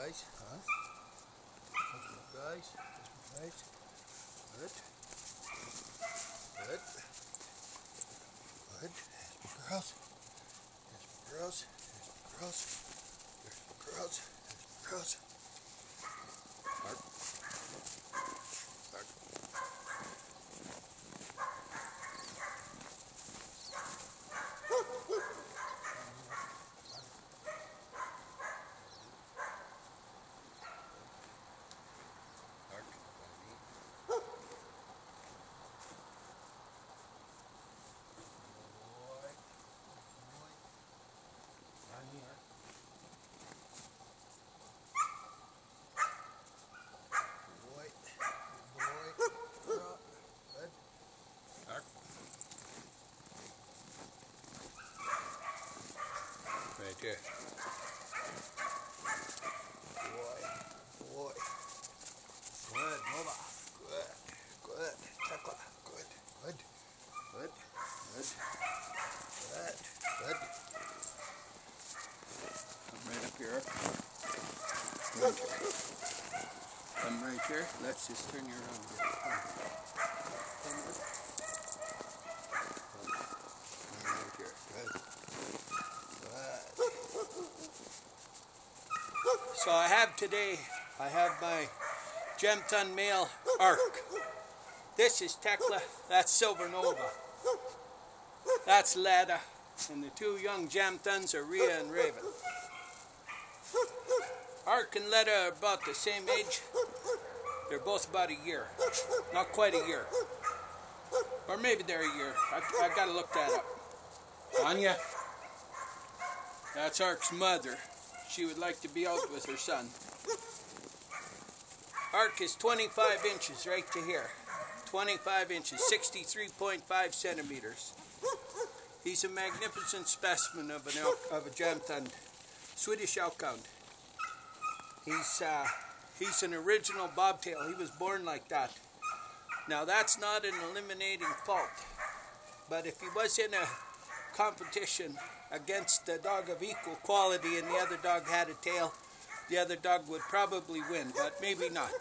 guys, huh? Guys, guys. Good. Good. Good. There's my girls. There's my girls. There's my girls. There's my girls. Mark. Mark. Right there. Boy. Good, Nova. Good. Tekla. Good. Come right up here. Come right here. Let's just turn you around here. Come right here. Good. So I have my Jamthund male Ark. This is Tekla, that's Silver Nova. That's Lada, and the two young Jamthunds are Rhea and Raven. Ark and Lada are about the same age. They're both about a year. Not quite a year. Or maybe they're a year. I gotta look that up. Anya? That's Ark's mother. She would like to be out with her son. Ark is 25 inches right to here. 25 inches, 63.5 centimeters. He's a magnificent specimen of a Jamthund, Swedish elkhound. He's an original bobtail. He was born like that. Now that's not an eliminating fault, but if he was in a competition against a dog of equal quality and the other dog had a tail, the other dog would probably win, but maybe not.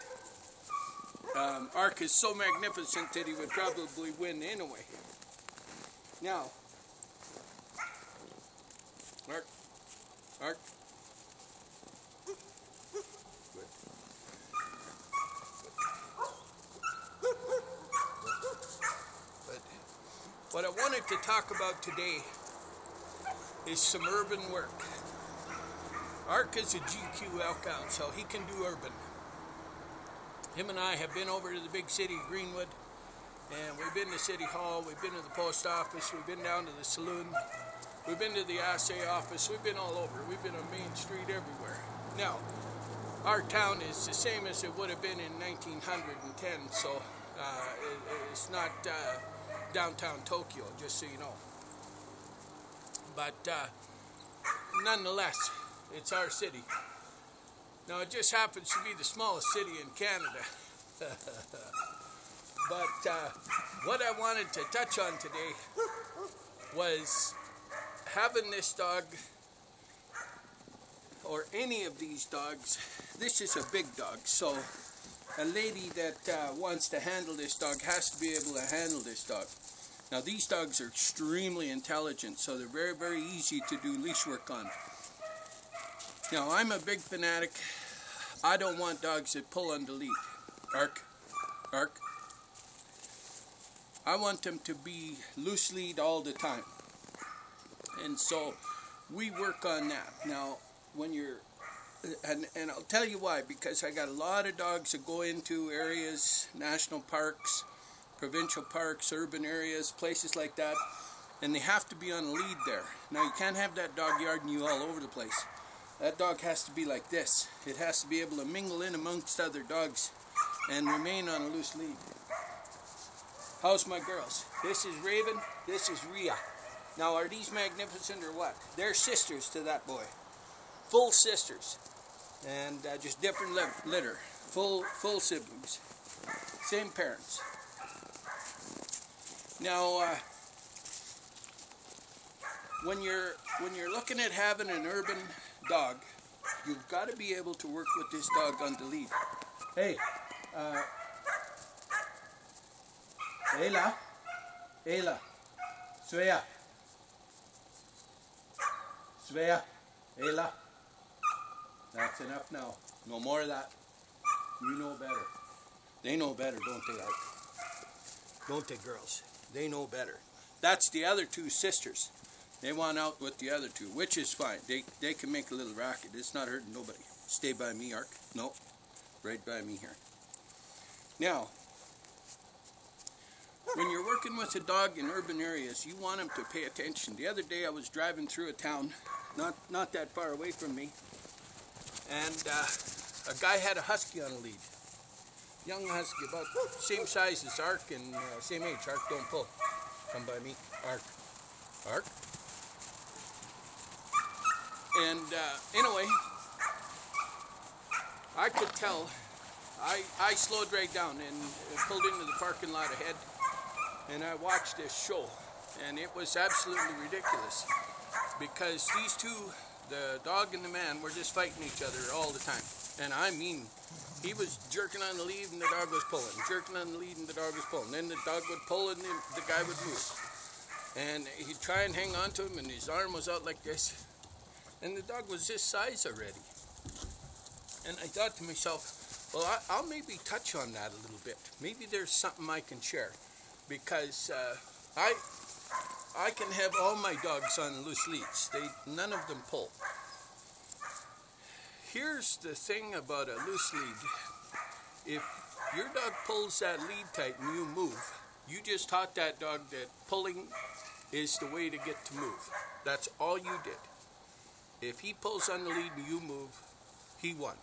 Ark is so magnificent that he would probably win anyway. Now, Ark. Good. What I wanted to talk about today is some urban work. Ark is a GQ elkhound, so he can do urban. Him and I have been over to the big city, Greenwood, and we've been to City Hall, we've been to the post office, we've been down to the saloon, we've been to the assay office, we've been all over. We've been on Main Street everywhere. Now, our town is the same as it would have been in 1910, so it's not downtown Tokyo, just so you know. But nonetheless, it's our city. Now, it just happens to be the smallest city in Canada. But what I wanted to touch on today was having this dog, or any of these dogs. This is a big dog, so a lady that wants to handle this dog has to be able to handle this dog. Now, these dogs are extremely intelligent, so they're very, very easy to do leash work on. Now, I'm a big fanatic. I don't want dogs that pull on the lead. Ark. I want them to be loose lead all the time. And so we work on that. Now, when you're, and I'll tell you why, because I got a lot of dogs that go into areas, national parks, provincial parks, urban areas, places like that, and they have to be on a lead there. Now, you can't have that dog yarding you all over the place. That dog has to be like this. It has to be able to mingle in amongst other dogs and remain on a loose lead. How's my girls? This is Raven, this is Rhea. Now, are these magnificent or what? They're sisters to that boy. Full sisters. And just different litter. Full siblings. Same parents. Now, when you're looking at having an urban dog, You've got to be able to work with this dog on the lead. Hey, Ayla, Ayla, Svea, Svea, Ayla. That's enough now. No more of that. You know better. They know better, don't they, Art? Don't they, girls? They know better. That's the other two sisters. They want out with the other two, which is fine. They can make a little racket. It's not hurting nobody. Stay by me, Ark. No, right by me here. Now, when you're working with a dog in urban areas, you want him to pay attention. The other day I was driving through a town, not that far away from me, and a guy had a husky on a lead. Young husky, about same size as Ark and same age. Ark, don't pull. Come by me. Ark. Ark. And anyway, I could tell. I slowed right down and pulled into the parking lot ahead, and I watched this show, and it was absolutely ridiculous because these two, the dog and the man, were just fighting each other all the time. And I mean, he was jerking on the lead and the dog was pulling, jerking on the lead and the dog was pulling. Then the dog would pull and the guy would move. And he'd try and hang on to him, and his arm was out like this. And the dog was this size already. And I thought to myself, well, I'll maybe touch on that a little bit. Maybe there's something I can share. Because I can have all my dogs on loose leads. None of them pull. Here's the thing about a loose lead. If your dog pulls that lead tight and you move, you just taught that dog that pulling is the way to get to move. That's all you did. If he pulls on the lead and you move, he won.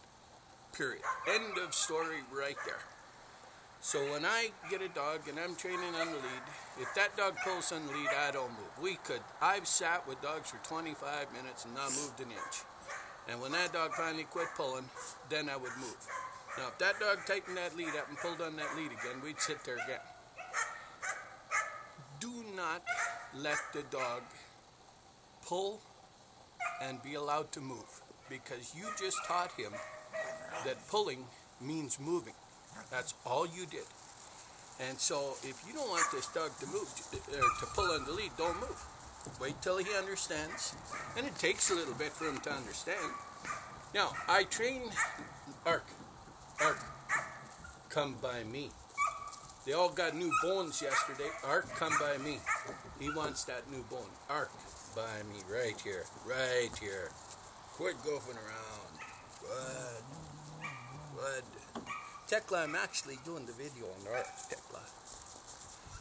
Period. End of story right there. So when I get a dog and I'm training on the lead, if that dog pulls on the lead, I don't move. I've sat with dogs for 25 minutes and not moved an inch. And when that dog finally quit pulling, then I would move. Now, if that dog tightened that lead up and pulled on that lead again, we'd sit there again. Do not let the dog pull and be allowed to move, because you just taught him that pulling means moving. That's all you did. And so if you don't want this dog to move, to pull on the lead, don't move. Wait till he understands. And it takes a little bit for him to understand. Now, I train Ark, come by me. They all got new bones yesterday. Ark, come by me. He wants that new bone. Ark, by me, right here, right here. Quit goofing around. Good. Tekla, I'm actually doing the video on Ark, Tekla.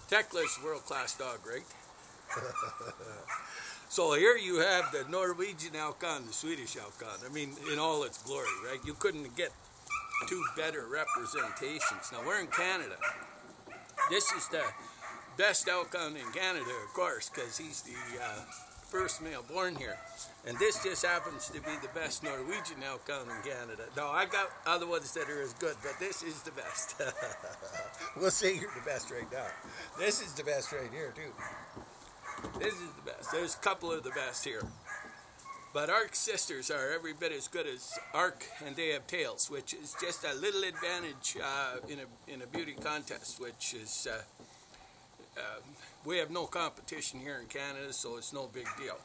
Tekla's a world-class dog, right? So here you have the Norwegian Alcon, the Swedish Alcon. I mean, in all its glory, right? You couldn't get two better representations. Now, we're in Canada. This is the best Alcon in Canada, of course, because he's the first male born here. And this just happens to be the best Norwegian Alcon in Canada. No, I got other ones that are as good, but this is the best. We'll say you're the best right now. This is the best right here, too. This is the best. There's a couple of the best here. But Ark's sisters are every bit as good as Ark, and they have tails, which is just a little advantage in a beauty contest, which is, we have no competition here in Canada, so it's no big deal.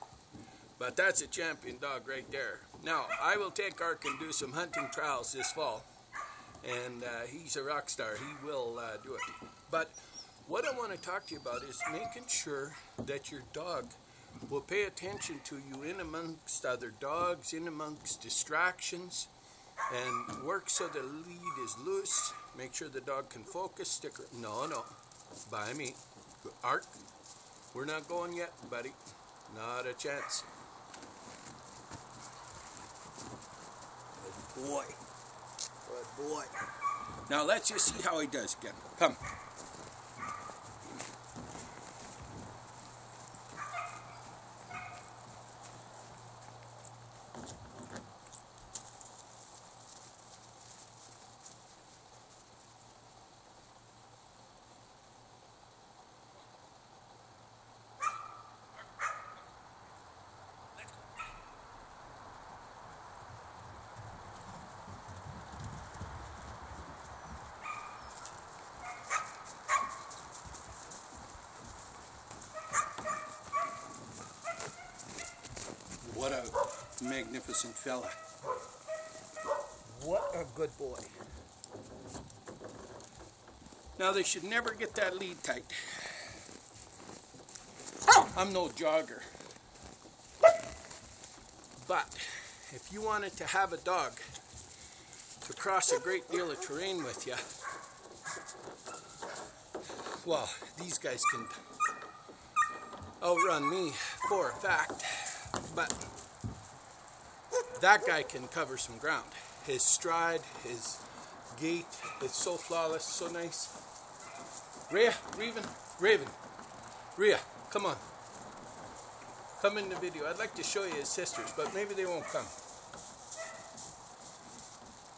But that's a champion dog right there. Now, I will take Ark and do some hunting trials this fall, and he's a rock star. He will do it. But what I want to talk to you about is making sure that your dog will pay attention to you in amongst other dogs, in amongst distractions, and work so the lead is loose. Make sure the dog can focus. No, by me. Ark, we're not going yet, buddy. Not a chance. Good boy. Good boy. Now let's just see how he does again. Come. What a magnificent fella. What a good boy. Now they should never get that lead tight. I'm no jogger. But if you wanted to have a dog to cross a great deal of terrain with you, well, these guys can outrun me for a fact, but that guy can cover some ground. His stride, his gait is so flawless, so nice. Rhea, Raven, Rhea, come on. Come in the video. I'd like to show you his sisters, but maybe they won't come.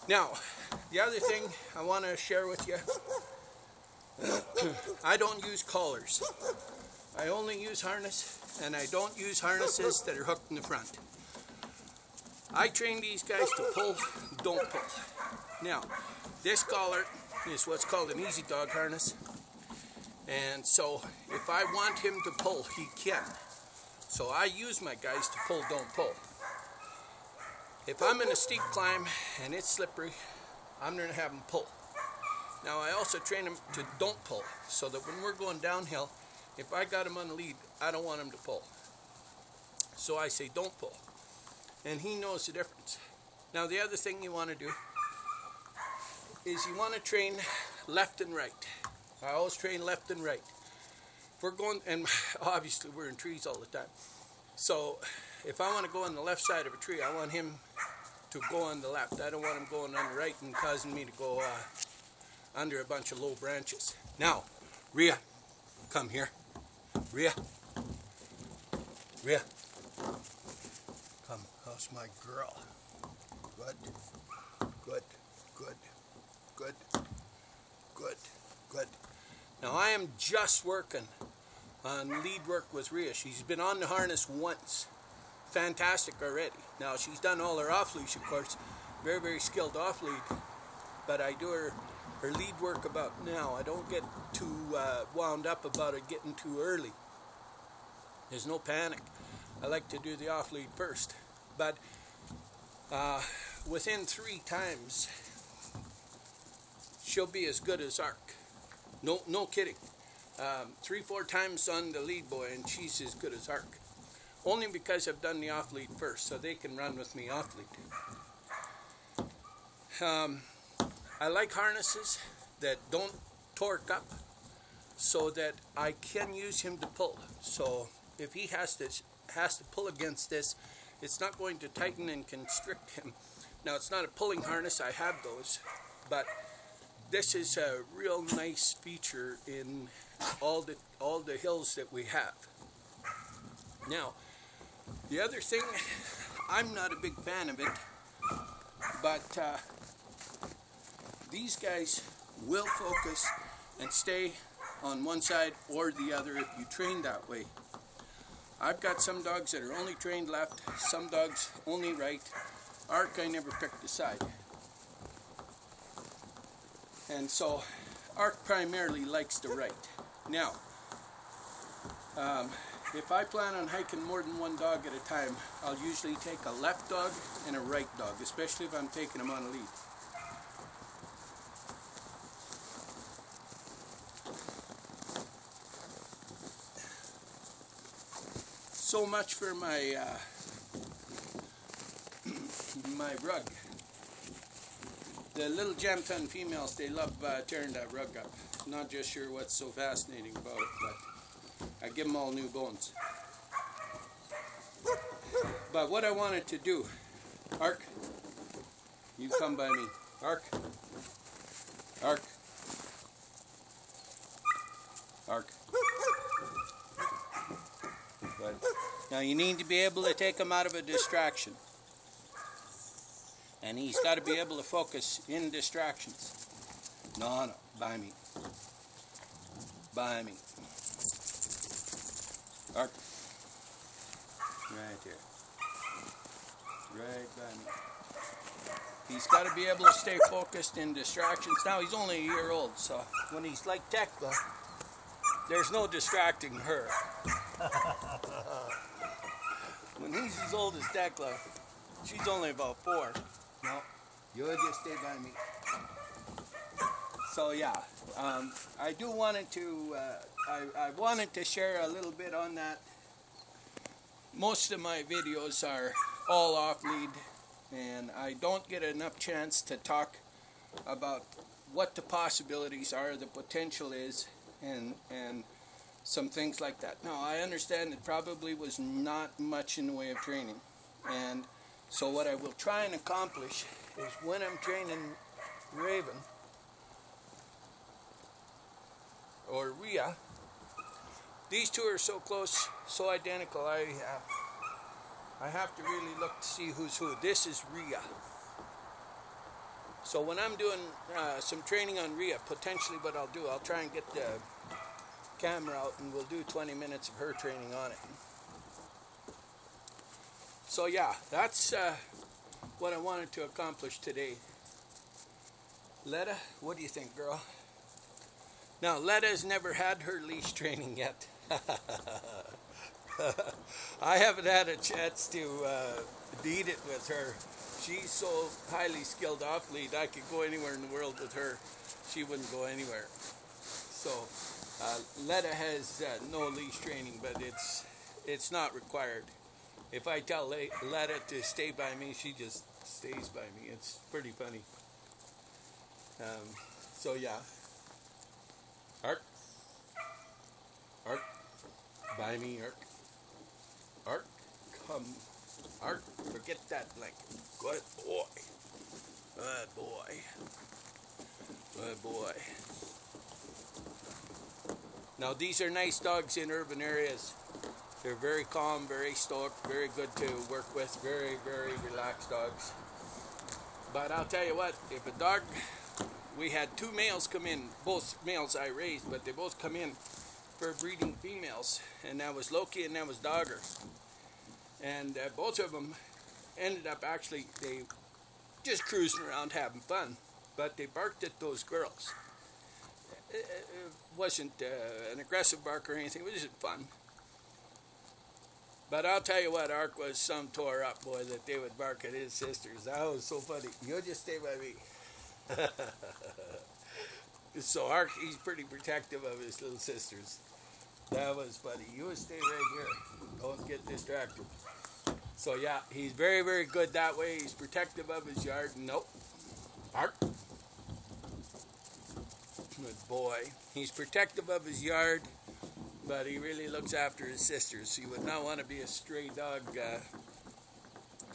Now, the other thing I want to share with you, I don't use collars. I only use harness, and I don't use harnesses that are hooked in the front. I train these guys to pull, don't pull. Now, this collar is what's called an easy dog harness, and so if I want him to pull, he can. So I use my guys to pull, don't pull. If I'm in a steep climb and it's slippery, I'm going to have him pull. Now I also train him to don't pull, so that when we're going downhill, if I got him on the lead, I don't want him to pull. So I say don't pull. And he knows the difference. Now the other thing you want to do is you want to train left and right. I always train left and right. If we're going, and obviously we're in trees all the time. So if I want to go on the left side of a tree, I want him to go on the left. I don't want him going on the right and causing me to go under a bunch of low branches. Now, Rhea, come here. Rhea. Rhea. Come, how's my girl? Good, good, good, good, good, good. Now I am just working on lead work with Rhea. She's been on the harness once. Fantastic already. Now she's done all her off-leash, of course. Very, very skilled off-lead. But I do her lead work about now. I don't get too wound up about it getting too early. There's no panic. I like to do the off-lead first. But within 3 times, she'll be as good as Ark. No kidding. 3-4 times on the lead boy, and she's as good as Ark. Only because I've done the off-lead first, so they can run with me off-lead. I like harnesses that don't torque up, so that I can use him to pull. So if he has to pull against this, it's not going to tighten and constrict him. Now it's not a pulling harness, I have those, but this is a real nice feature in all the hills that we have. Now, the other thing, I'm not a big fan of it, but these guys will focus and stay on one side or the other if you train that way. I've got some dogs that are only trained left, some dogs only right. Ark, I never picked a side. And so, Ark primarily likes the right. Now, if I plan on hiking more than one dog at a time, I'll usually take a left dog and a right dog, especially if I'm taking them on a lead. So much for my my rug. The little Jamthund females, they love tearing that rug up. Not just sure what's so fascinating about it, but I give them all new bones. But what I wanted to do, Ark, you come by me. Ark, Ark, Ark. Good. Now you need to be able to take him out of a distraction. And he's got to be able to focus in distractions. No, by me. By me. Ark. Right here. Right by me. He's got to be able to stay focused in distractions. Now he's only a year old, so when he's like Tekla, there's no distracting her. When he's as old as Tekla, she's only about 4. No, you'll just stay by me. So yeah, I do wanted to, I wanted to share a little bit on that. Most of my videos are all off lead, and I don't get enough chance to talk about what the possibilities are, the potential is, and some things like that. Now, I understand it probably was not much in the way of training, and so what I will try and accomplish is when I'm training Raven or Rhea, these two are so close, so identical, I have to really look to see who's who. This is Rhea. So when I'm doing some training on Rhea, potentially what I'll do, I'll try and get the camera out and we'll do 20 minutes of her training on it. So yeah, that's what I wanted to accomplish today. Letta, what do you think, girl? Now, Letta's never had her leash training yet. I haven't had a chance to lead it with her. She's so highly skilled off lead, I could go anywhere in the world with her. She wouldn't go anywhere. So, Letta has no leash training, but it's not required. If I tell Letta to stay by me, she just stays by me. It's pretty funny. So yeah. Ark. Ark. By me, Ark. Ark. Come. Ark. Forget that blanket. Good boy. Good boy. Good boy. Now these are nice dogs in urban areas. They're very calm, very stoic, very good to work with, very, very relaxed dogs. But I'll tell you what, if a dog, we had 2 males come in, both males I raised, but they both come in for breeding females, and that was Loki and that was Dogger. And both of them ended up actually, they just cruising around having fun, but they barked at those girls. It wasn't an aggressive bark or anything, it was just fun. But I'll tell you what, Ark was some tore up, boy, that they would bark at his sisters. That was so funny. You'll just stay by me. So Ark, he's pretty protective of his little sisters. That was funny. You would stay right here. Don't get distracted. So yeah, he's very, very good that way. He's protective of his yard. Nope. Ark. Good boy. He's protective of his yard, but he really looks after his sisters. He would not want to be a stray dog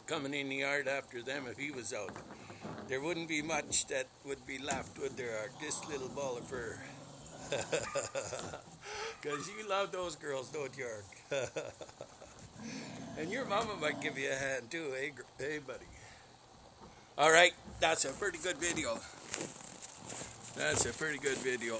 coming in the yard after them if he was out. There wouldn't be much that would be left, would there, Ark? This little ball of fur. Because you love those girls, don't you, Ark? And your mama might give you a hand too, hey buddy? Alright, that's a pretty good video. That's a pretty good video.